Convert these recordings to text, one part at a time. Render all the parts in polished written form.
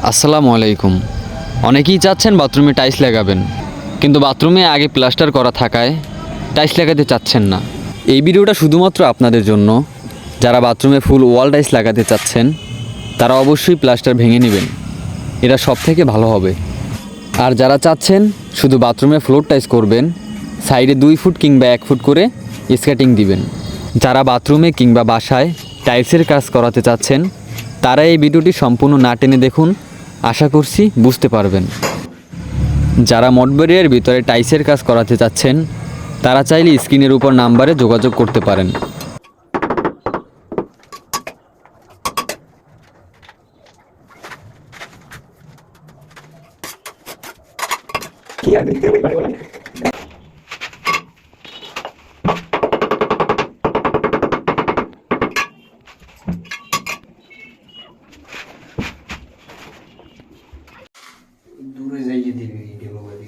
আসসালামু আলাইকুম। অনেকেই চাচ্ছেন বাথরুমে টাইলস লাগাবেন, কিন্তু বাথরুমে আগে প্লাস্টার করা থাকায় টাইলস লাগাতে চাচ্ছেন না। এই ভিডিওটা শুধুমাত্র আপনাদের জন্য। যারা বাথরুমে ফুল ওয়াল টাইলস লাগাতে চাচ্ছেন তারা অবশ্যই প্লাস্টার ভেঙে নেবেন, এটা সব থেকে ভালো হবে। আর যারা চাচ্ছেন শুধু বাথরুমে ফ্লোর টাইলস করবেন, সাইডে 2 ফুট কিংবা 1 ফুট করে স্কেটিং দিবেন। যারা বাথরুমে কিংবা বাসায় টাইলসের কাজ করাতে চাচ্ছেন তারা এই ভিডিওটি সম্পূর্ণ না টেনে দেখুন, আশা করছি বুঝতে পারবেন। যারা মঠবাড়িয়ার ভিতরে টাইলসের কাজ করাতে চাচ্ছেন তারা চাইলে স্ক্রিনের উপর নাম্বারে যোগাযোগ করতে পারেন। দূরে যাইয়ে দিবি ভিডিও করে।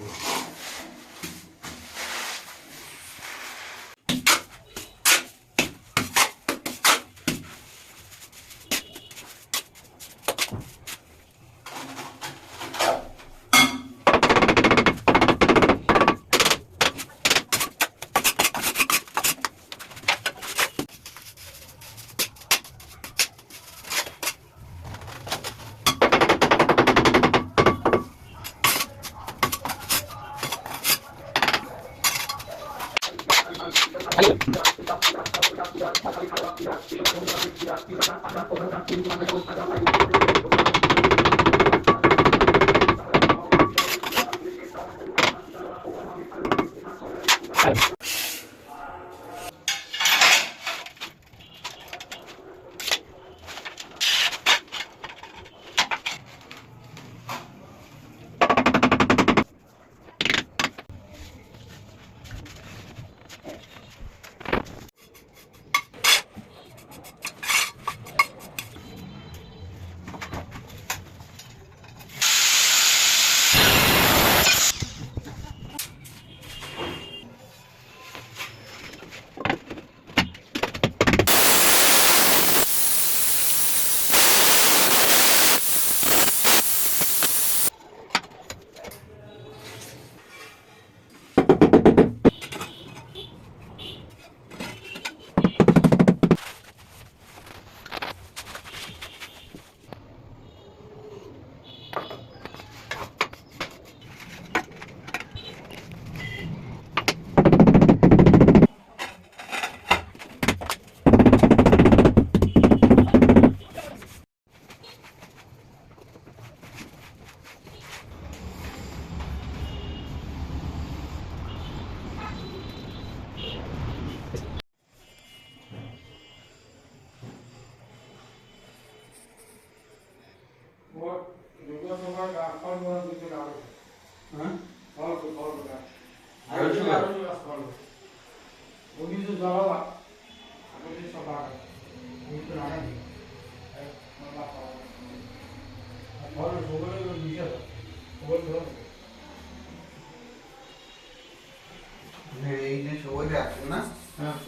এই যে সবাই দেখছেন না,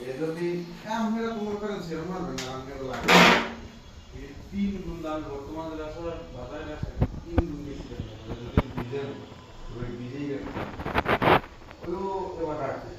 এটা যদি আমরা তোমার করে সেরকম হবে না, আমাকে তো লাগে এই 3 গুণ দাম বর্তমানে রাসার বাজারে আছে 3 গুণ বেশি দাম, যদি ভিজে ওই ভিজেই গেছে ওই এবার রাখছে